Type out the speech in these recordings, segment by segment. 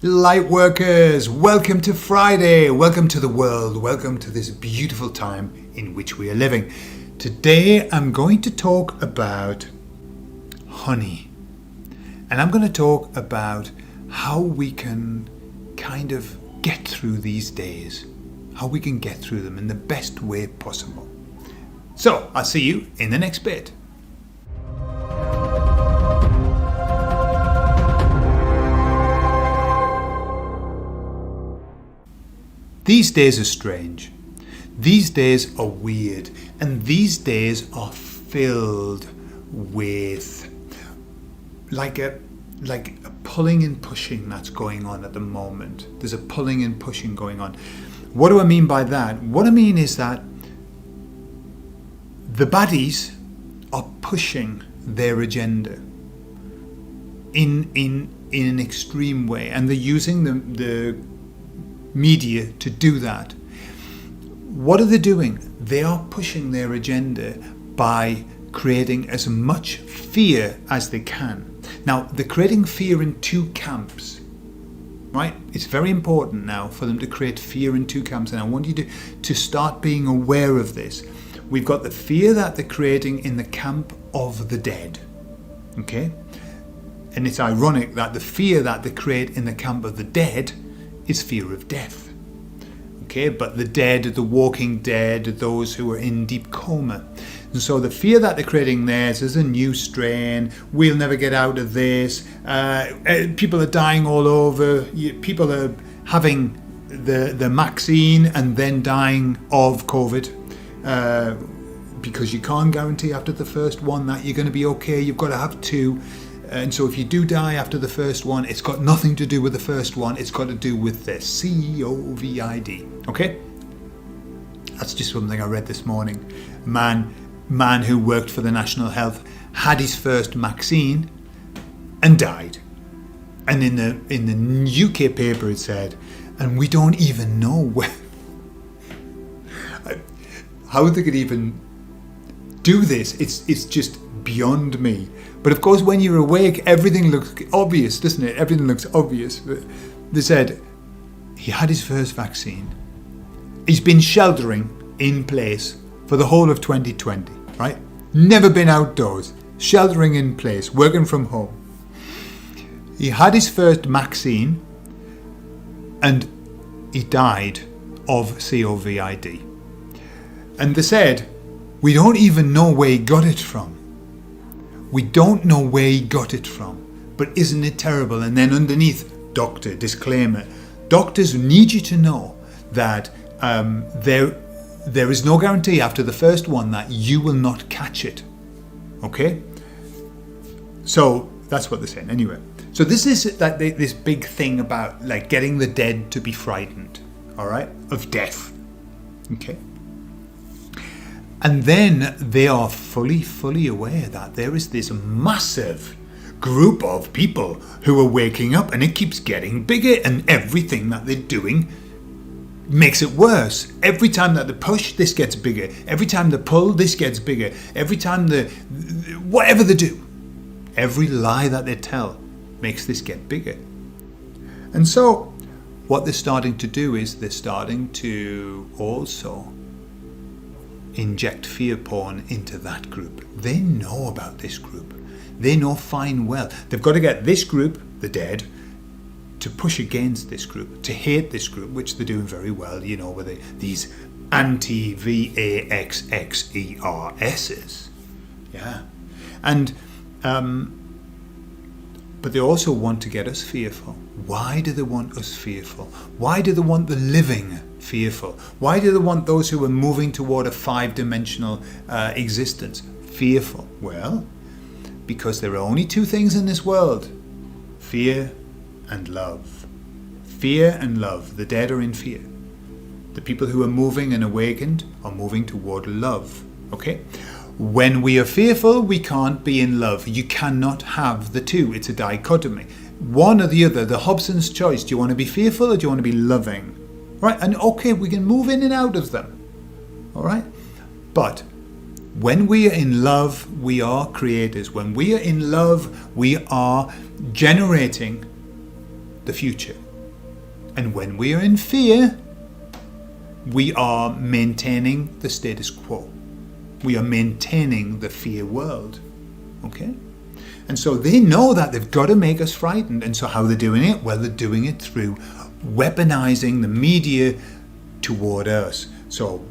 Light workers, welcome to Friday, welcome to the world, welcome to this beautiful time in which we are living. Today I'm going to talk about honey, and I'm going to talk about how we can kind of get through these days, how we can get through them in the best way possible. So I'll see you in the next bit. These days are strange. These days are weird. And these days are filled with like a pulling and pushing that's going on at the moment. There's a pulling and pushing going on. What do I mean by that? What I mean is that the baddies are pushing their agenda in an extreme way, and they're using the media to do that. What are they doing? They are pushing their agenda by creating as much fear as they can. Now, they're creating fear in two camps, right? It's very important now for them to create fear in two camps, and I want you to start being aware of this. We've got the fear that they're creating in the camp of the dead, okay? And it's ironic that the fear that they create in the camp of the dead is fear of death. Okay, but the dead, the walking dead, those who are in deep coma. And so the fear that they're creating there is there's a new strain, we'll never get out of this, people are dying all over, people are having the vaccine and then dying of COVID, because you can't guarantee after the first one that you're going to be okay, you've got to have two. And so if you do die after the first one, it's got nothing to do with the first one. It's got to do with the COVID. Okay? That's just something I read this morning. Man who worked for the National Health had his first vaccine and died. And in the UK paper it said, and we don't even know where, how they could even do this. It's just beyond me. But of course, when you're awake, everything looks obvious, doesn't it? Everything looks obvious. But they said he had his first vaccine. He's been sheltering in place for the whole of 2020, right? Never been outdoors, sheltering in place, working from home. He had his first vaccine and he died of COVID. And they said, we don't even know where he got it from. We don't know where he got it from, but isn't it terrible? And then underneath, doctor, disclaimer. Doctors need you to know that there is no guarantee after the first one that you will not catch it. Okay? So that's what they're saying. Anyway, so this is like this big thing about like getting the dead to be frightened, all right, of death. Okay? And then they are fully aware that there is this massive group of people who are waking up, and it keeps getting bigger, and everything that they're doing makes it worse. Every time that they push, this gets bigger. Every time they pull, this gets bigger. Every time whatever they do, every lie that they tell makes this get bigger. And so what they're starting to do is they're starting to also inject fear porn into that group. They know about this group. They know fine well. They've got to get this group, the dead, to push against this group, to hate this group, which they're doing very well, you know, with these anti-vaxxers's. Yeah. And but they also want to get us fearful. Why do they want us fearful? Why do they want the living fearful? Why do they want those who are moving toward a 5-dimensional existence fearful? Well, because there are only two things in this world: fear and love. Fear and love. The dead are in fear. The people who are moving and awakened are moving toward love. Okay? When we are fearful, we can't be in love. You cannot have the two. It's a dichotomy. One or the other, the Hobson's choice. Do you want to be fearful or do you want to be loving? Right? And okay, we can move in and out of them. All right? But when we are in love, we are creators. When we are in love, we are generating the future. And when we are in fear, we are maintaining the status quo. We are maintaining the fear world. Okay? And so they know that they've got to make us frightened. And so how are they doing it? Well, they're doing it through weaponizing the media toward us. So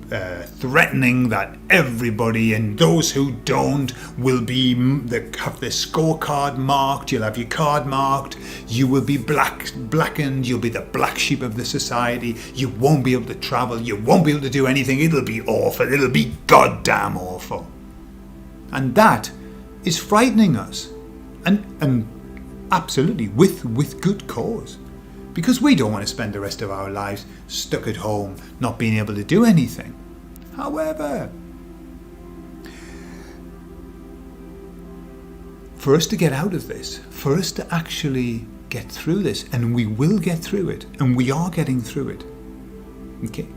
threatening that everybody and those who don't will have their scorecard marked. You'll have your card marked. You will be blackened. You'll be the black sheep of the society. You won't be able to travel. You won't be able to do anything. It'll be awful. It'll be goddamn awful. And that is frightening us. And absolutely with good cause. Because we don't want to spend the rest of our lives stuck at home, not being able to do anything. However, for us to get out of this, for us to actually get through this, and we will get through it, and we are getting through it, okay?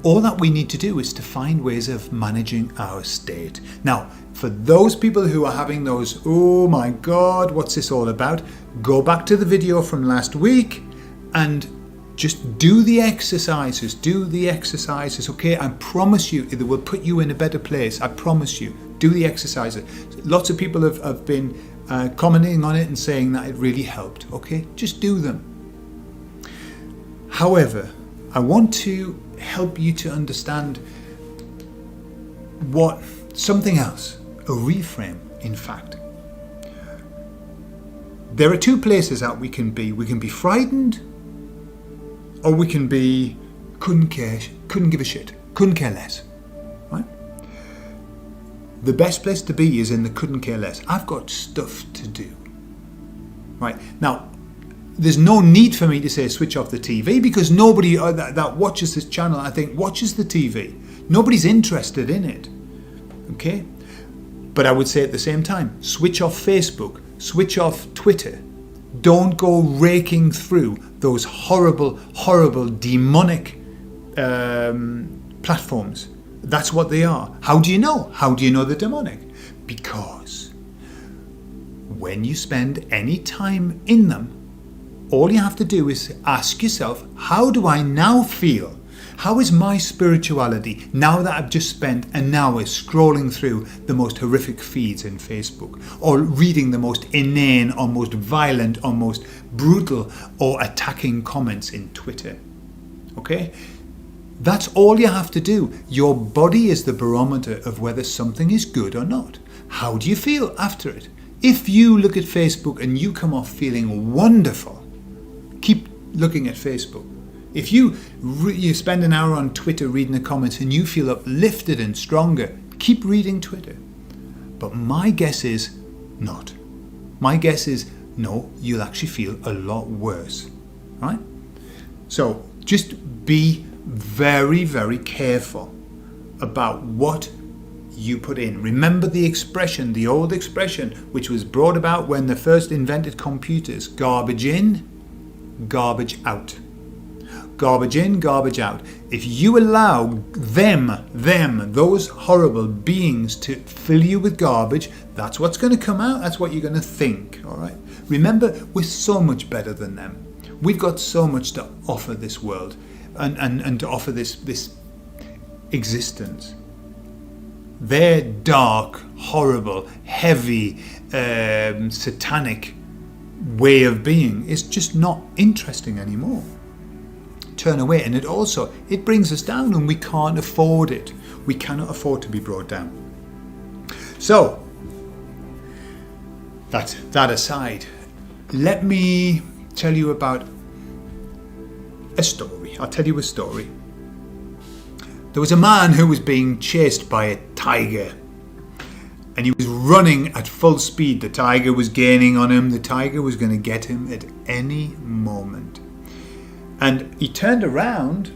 All that we need to do is to find ways of managing our state. Now, for those people who are having those, oh my God, what's this all about? Go back to the video from last week and just do the exercises. Do the exercises, okay? I promise you, it will put you in a better place. I promise you. Do the exercises. Lots of people have been commenting on it and saying that it really helped, okay? Just do them. However, I want to help you to understand something else, a reframe, in fact. There are two places that we can be. We can be frightened, or we can be couldn't give a shit, couldn't care less, right? The best place to be is in the couldn't care less. I've got stuff to do, right? Now, there's no need for me to say switch off the TV, because nobody that watches this channel, I think, watches the TV. Nobody's interested in it, okay? But I would say at the same time, switch off Facebook, switch off Twitter. Don't go raking through those horrible, horrible, demonic platforms. That's what they are. How do you know? How do you know they're demonic? Because when you spend any time in them, all you have to do is ask yourself, how do I now feel? How is my spirituality now that I've just spent an hour scrolling through the most horrific feeds in Facebook, or reading the most inane or most violent or most brutal or attacking comments in Twitter? Okay? That's all you have to do. Your body is the barometer of whether something is good or not. How do you feel after it? If you look at Facebook and you come off feeling wonderful, keep looking at Facebook. If you spend an hour on Twitter reading the comments and you feel uplifted and stronger, keep reading Twitter. But my guess is not. My guess is no, you'll actually feel a lot worse, right? So just be very, very careful about what you put in. Remember the expression, the old expression, which was brought about when they first invented computers: garbage in, garbage out. Garbage in, garbage out. If you allow those horrible beings to fill you with garbage, that's what's going to come out. That's what you're going to think, all right? Remember, we're so much better than them. We've got so much to offer this world and to offer this existence. Their dark, horrible, heavy, satanic way of being is just not interesting anymore. Turn away, and it brings us down, and we can't afford it. We cannot afford to be brought down. So, that aside, let me tell you about a story. I'll tell you a story. There was a man who was being chased by a tiger, and he was running at full speed. The tiger was gaining on him. The tiger was going to get him at any moment. And he turned around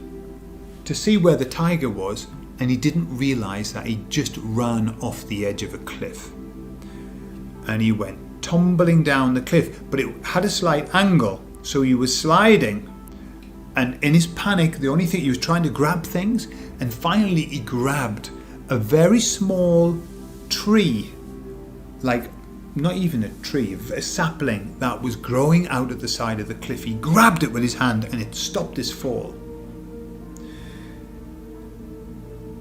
to see where the tiger was, and he didn't realize that he just ran off the edge of a cliff. And he went tumbling down the cliff, but it had a slight angle, so he was sliding. And in his panic, the only thing, he was trying to grab things, and finally he grabbed a very small tree, like not even a tree, a sapling that was growing out at the side of the cliff. He grabbed it with his hand and it stopped his fall.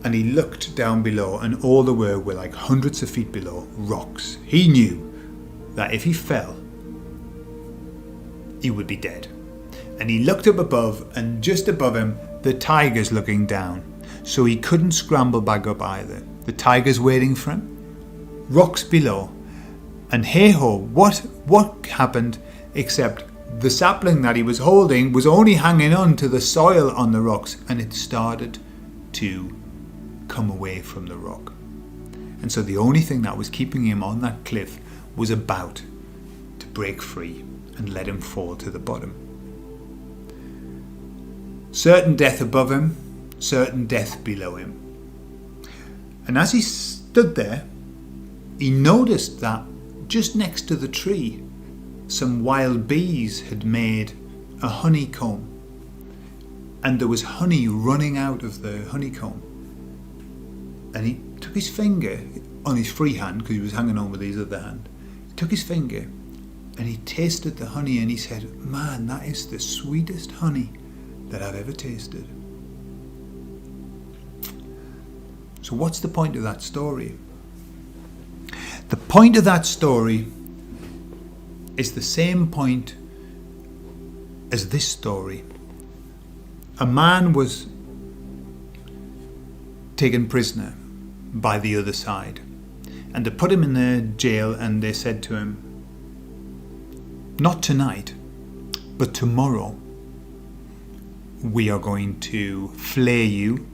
And he looked down below, and all there were like hundreds of feet below, rocks. He knew that if he fell, he would be dead. And he looked up above, and just above him, the tiger's looking down. So he couldn't scramble back up either. The tiger's waiting for him. Rocks below. And hey-ho, what happened except the sapling that he was holding was only hanging on to the soil on the rocks, and it started to come away from the rock. And so the only thing that was keeping him on that cliff was about to break free and let him fall to the bottom. Certain death above him, certain death below him. And as he stood there, he noticed that just next to the tree, some wild bees had made a honeycomb, and there was honey running out of the honeycomb. And he took his finger on his free hand, because he was hanging on with his other hand. He took his finger and he tasted the honey, and he said, "Man, that is the sweetest honey that I've ever tasted." So what's the point of that story? The point of that story is the same point as this story. A man was taken prisoner by the other side, and they put him in the jail, and they said to him, "Not tonight, but tomorrow we are going to flay you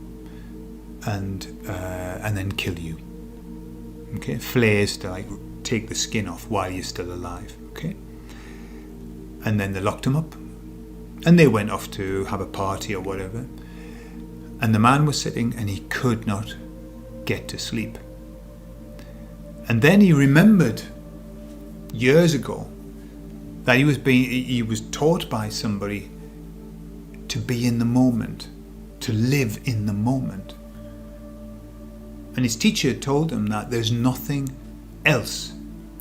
and then kill you." Okay, flay is to like take the skin off while you're still alive. Okay, and then they locked him up, and they went off to have a party or whatever. And the man was sitting, and he could not get to sleep. And then he remembered years ago that he was taught by somebody to be in the moment, to live in the moment. And his teacher told him that there's nothing else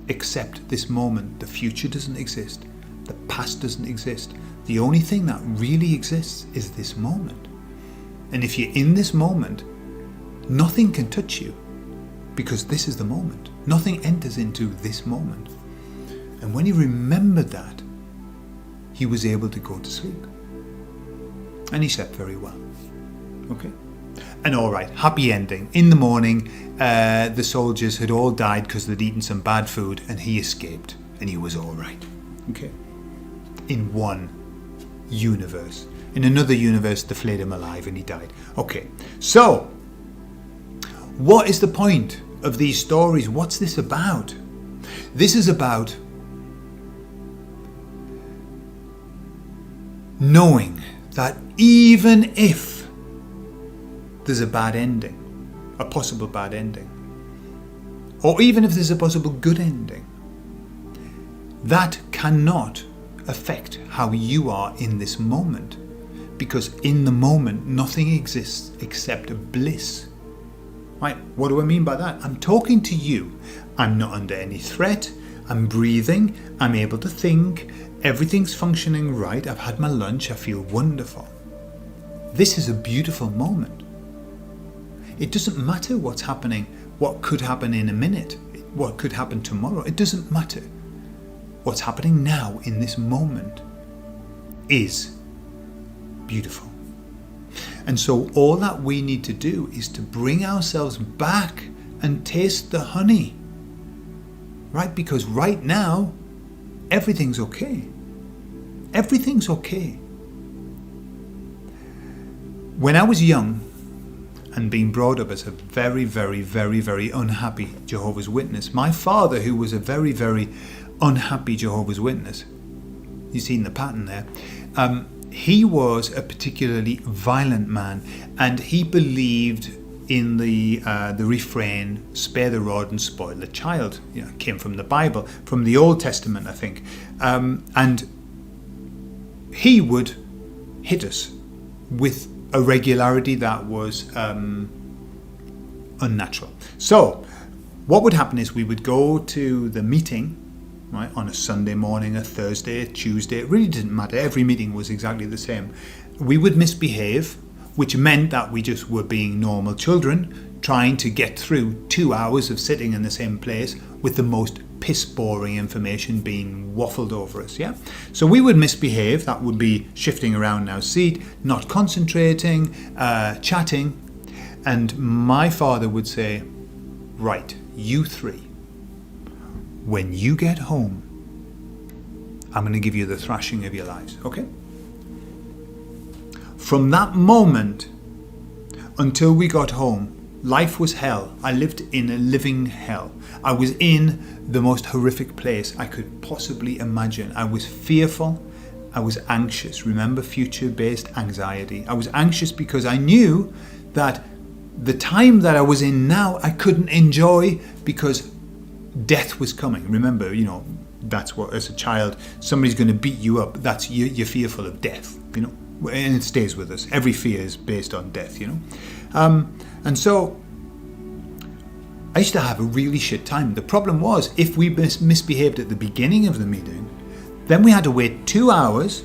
except this moment. The future doesn't exist. The past doesn't exist. The only thing that really exists is this moment. And if you're in this moment, nothing can touch you, because this is the moment. Nothing enters into this moment. And when he remembered that, he was able to go to sleep. And he slept very well. Okay? And all right, happy ending. In the morning, the soldiers had all died because they'd eaten some bad food, and he escaped, and he was all right. Okay? In one universe. In another universe, they flayed him alive and he died. Okay, so what is the point of these stories? What's this about? This is about knowing that even if there's a bad ending, a possible bad ending, or even if there's a possible good ending, that cannot affect how you are in this moment. Because in the moment, nothing exists except bliss. Right? What do I mean by that? I'm talking to you. I'm not under any threat. I'm breathing. I'm able to think. Everything's functioning right. I've had my lunch. I feel wonderful. This is a beautiful moment. It doesn't matter what's happening, what could happen in a minute, what could happen tomorrow. It doesn't matter. What's happening now in this moment is beautiful. And so all that we need to do is to bring ourselves back and taste the honey. Right? Because right now, everything's okay. Everything's okay. When I was young and being brought up as a very, very, very, very unhappy Jehovah's Witness, my father, who was a very, very unhappy Jehovah's Witness, you've seen the pattern there, he was a particularly violent man, and he believed in the refrain, "Spare the rod and spoil the child." You know, it came from the Bible, from the Old Testament, I think. And he would hit us with a regularity that was unnatural. So what would happen is we would go to the meeting, right, on a Sunday morning, a Thursday, a Tuesday. It really didn't matter. Every meeting was exactly the same. We would misbehave, which meant that we just were being normal children trying to get through 2 hours of sitting in the same place with the most piss boring information being waffled over us. Yeah, so we would misbehave. That would be shifting around in our seat, not concentrating, chatting, and my father would say, right, you three, when you get home, I'm going to give you the thrashing of your lives, okay? From that moment until we got home, life was hell. I lived in a living hell. I was in the most horrific place I could possibly imagine. I was fearful. I was anxious. Remember, future-based anxiety. I was anxious because I knew that the time that I was in now, I couldn't enjoy because death was coming. Remember, that's what, as a child, somebody's going to beat you up. That's you're fearful of death, and it stays with us. Every fear is based on death, and so I used to have a really shit time. The problem was, if we misbehaved at the beginning of the meeting, then we had to wait 2 hours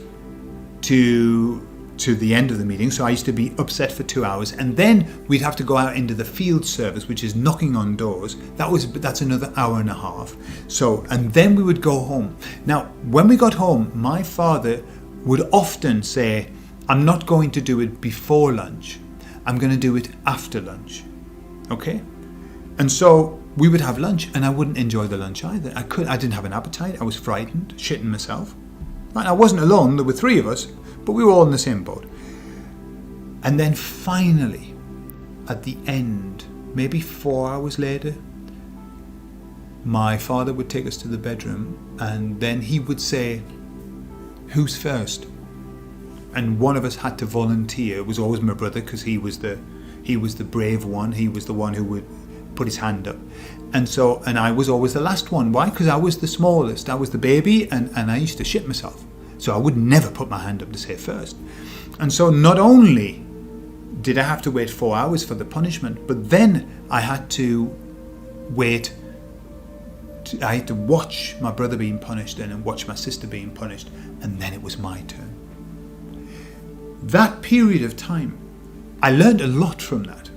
to the end of the meeting. So I used to be upset for 2 hours, and then we'd have to go out into the field service, which is knocking on doors. That's another hour and a half. So, and then we would go home. Now, when we got home, my father would often say, I'm not going to do it before lunch. I'm going to do it after lunch. Okay? And so we would have lunch, and I wouldn't enjoy the lunch either. I didn't have an appetite. I was frightened, shitting myself. Right? I wasn't alone. There were 3 of us, but we were all in the same boat. And then finally, at the end, maybe 4 hours later, my father would take us to the bedroom, and then he would say, who's first? And one of us had to volunteer. It was always my brother, because he was the brave one. He was the one who would put his hand up. And I was always the last one. Why? Because I was the smallest. I was the baby, and I used to shit myself. So I would never put my hand up to say first. And so not only did I have to wait 4 hours for the punishment, but then I had to wait. I had to watch my brother being punished and then watch my sister being punished, and then it was my turn. That period of time, I learned a lot from that.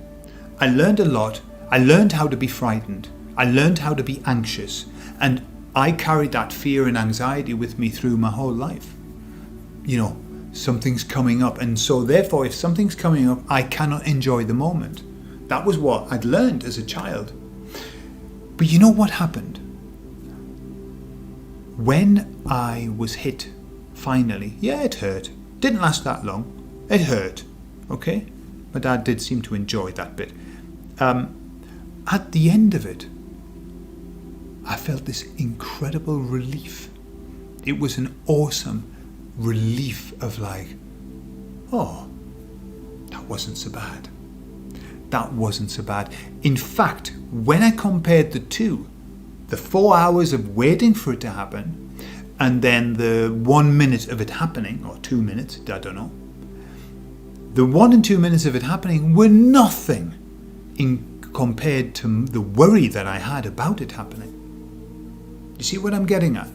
I learned a lot. I learned how to be frightened. I learned how to be anxious. And I carried that fear and anxiety with me through my whole life. Something's coming up. And so therefore, if something's coming up, I cannot enjoy the moment. That was what I'd learned as a child. But you know what happened? When I was hit, finally, it hurt. Didn't last that long. It hurt. Okay? My dad did seem to enjoy that bit. At the end of it, I felt this incredible relief. It was an awesome relief of like, oh, that wasn't so bad. That wasn't so bad. In fact, when I compared the two, the 4 hours of waiting for it to happen, and then the 1 minute of it happening, or 2 minutes, I don't know. The 1 and 2 minutes of it happening were nothing compared to the worry that I had about it happening. You see what I'm getting at?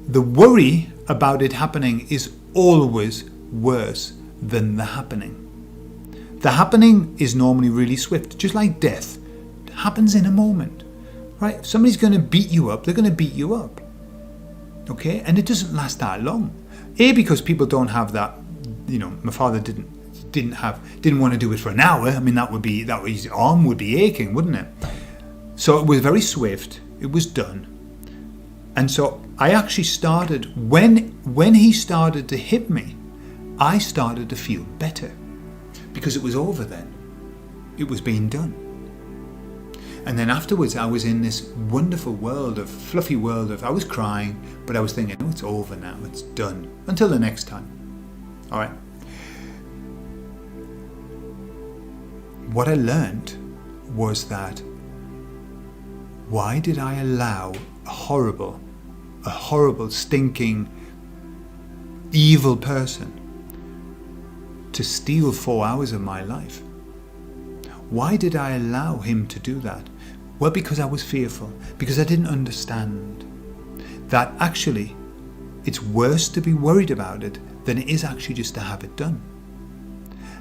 The worry about it happening is always worse than the happening. The happening is normally really swift, just like death. It happens in a moment, right? If somebody's going to beat you up, they're going to beat you up. Okay? And it doesn't last that long. Because people don't have that, my father didn't want to do it for an hour. I mean, that would his arm would be aching, wouldn't it? So it was very swift. It was done. And so I actually started, when he started to hit me, I started to feel better. Because it was over then. It was being done. And then afterwards I was in this wonderful world of, fluffy world of, I was crying, but I was thinking, it's over now, it's done. Until the next time. All right. What I learned was that, why did I allow a horrible, stinking, evil person to steal 4 hours of my life? Why did I allow him to do that? Well, because I was fearful, because I didn't understand that actually it's worse to be worried about it than it is actually just to have it done.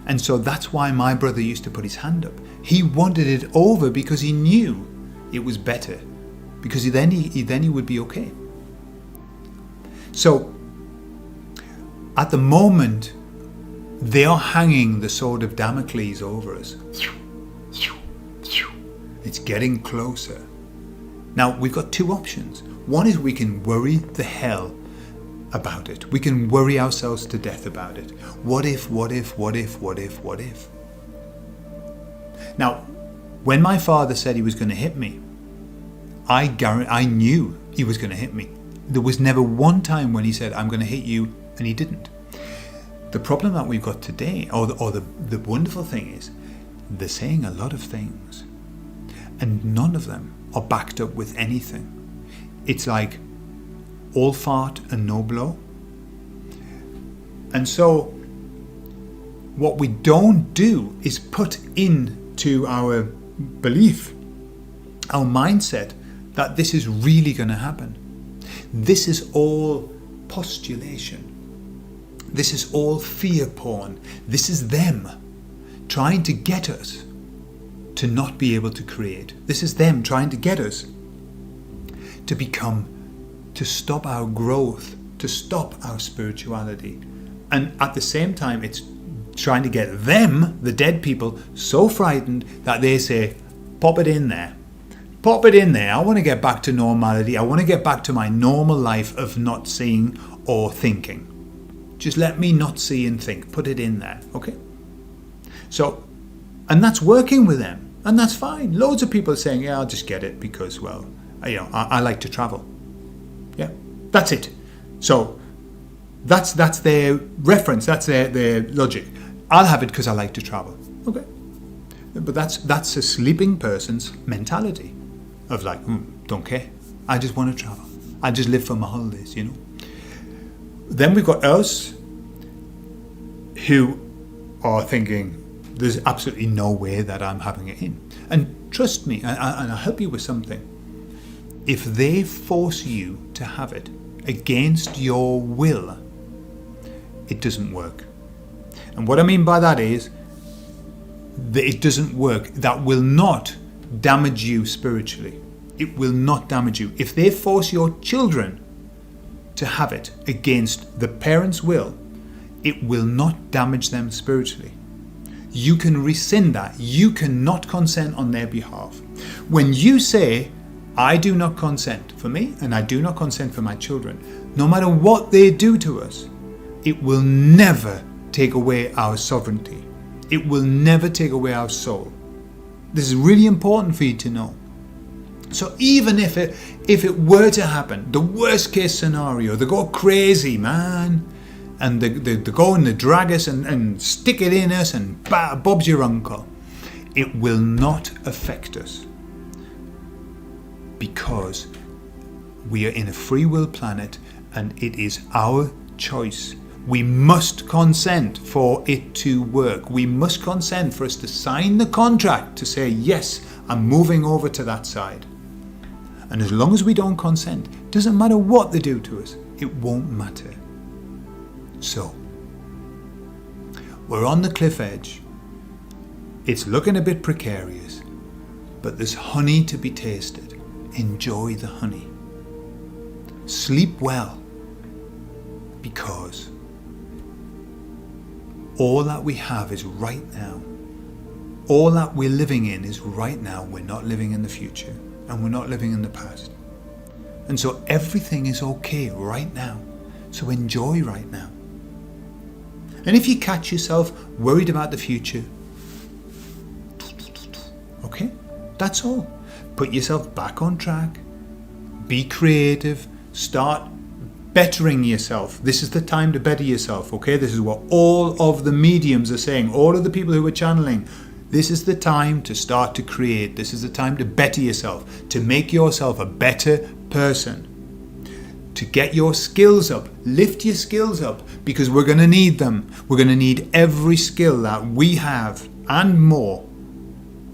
And so that's why my brother used to put his hand up. He wanted it over because he knew it was better, because then he would be okay. So at the moment, they are hanging the sword of Damocles over us. It's getting closer. Now, we've got two options. One is we can worry the hell about it. We can worry ourselves to death about it. What if? Now, when my father said he was going to hit me, I knew he was going to hit me. There was never one time when he said, I'm going to hit you, and he didn't. The problem that we've got today, or the wonderful thing is, they're saying a lot of things, and none of them are backed up with anything. It's like all fart and no blow. And so what we don't do is put into our belief, our mindset, that this is really going to happen. This is all postulation. This is all fear porn. This is them trying to get us to not be able to create. This is them trying to get us to stop our growth, to stop our spirituality. And at the same time, it's trying to get them, the dead people, so frightened that they say, pop it in there. Pop it in there. I want to get back to normality. I want to get back to my normal life of not seeing or thinking. Just let me not see and think. Put it in there. Okay? So, and that's working with them. And that's fine. Loads of people are saying, yeah, I'll just get it because, well, I like to travel. Yeah, that's it. So that's their reference. That's their logic. I'll have it because I like to travel. Okay. But that's a sleeping person's mentality of like, don't care. I just want to travel. I just live for my holidays, Then we've got us who are thinking, there's absolutely no way that I'm having it in. And trust me, and I'll help you with something. If they force you to have it against your will, it doesn't work. And what I mean by that is that it doesn't work. That will not damage you spiritually. It will not damage you. If they force your children to have it against the parents' will, it will not damage them spiritually. You can rescind that. You cannot consent on their behalf. When you say, I do not consent for me and I do not consent for my children, no matter what they do to us, it will never take away our sovereignty. It will never take away our soul. This is really important for you to know. So even if it were to happen, the worst case scenario, they go crazy, man, and they go and they drag us and stick it in us and Bob's your uncle, it will not affect us. Because we are in a free will planet and it is our choice. We must consent for it to work. We must consent for us to sign the contract to say, yes, I'm moving over to that side. And as long as we don't consent, it doesn't matter what they do to us, it won't matter. So, we're on the cliff edge. It's looking a bit precarious, but there's honey to be tasted. Enjoy the honey. Sleep well, because all that we have is right now. All that we're living in is right now. We're not living in the future, and we're not living in the past. And so everything is okay right now. So enjoy right now. And if you catch yourself worried about the future, okay, that's all. Put yourself back on track. Be creative. Start bettering yourself. This is the time to better yourself, okay? This is what all of the mediums are saying. All of the people who are channeling. This is the time to start to create. This is the time to better yourself. To make yourself a better person. To get your skills up. Lift your skills up, because we're going to need them. We're going to need every skill that we have and more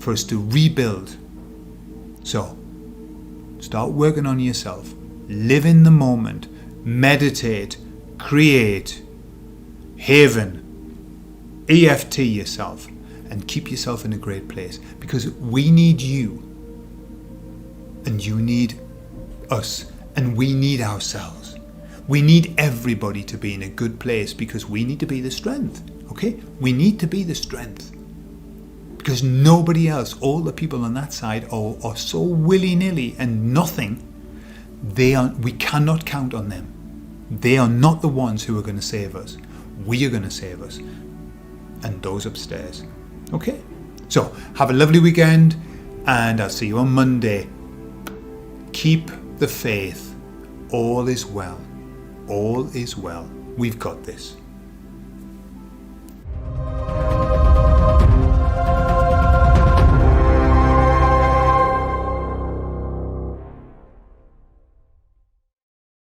for us to rebuild. So, start working on yourself. Live in the moment. Meditate. Create. Haven. EFT yourself. And keep yourself in a great place. Because we need you. And you need us. And we need ourselves. We need everybody to be in a good place because we need to be the strength. Okay? We need to be the strength. Because nobody else, all the people on that side are so willy-nilly and nothing. We cannot count on them. They are not the ones who are going to save us. We are going to save us. And those upstairs. Okay? So, have a lovely weekend and I'll see you on Monday. Keep the faith. All is well. All is well. We've got this.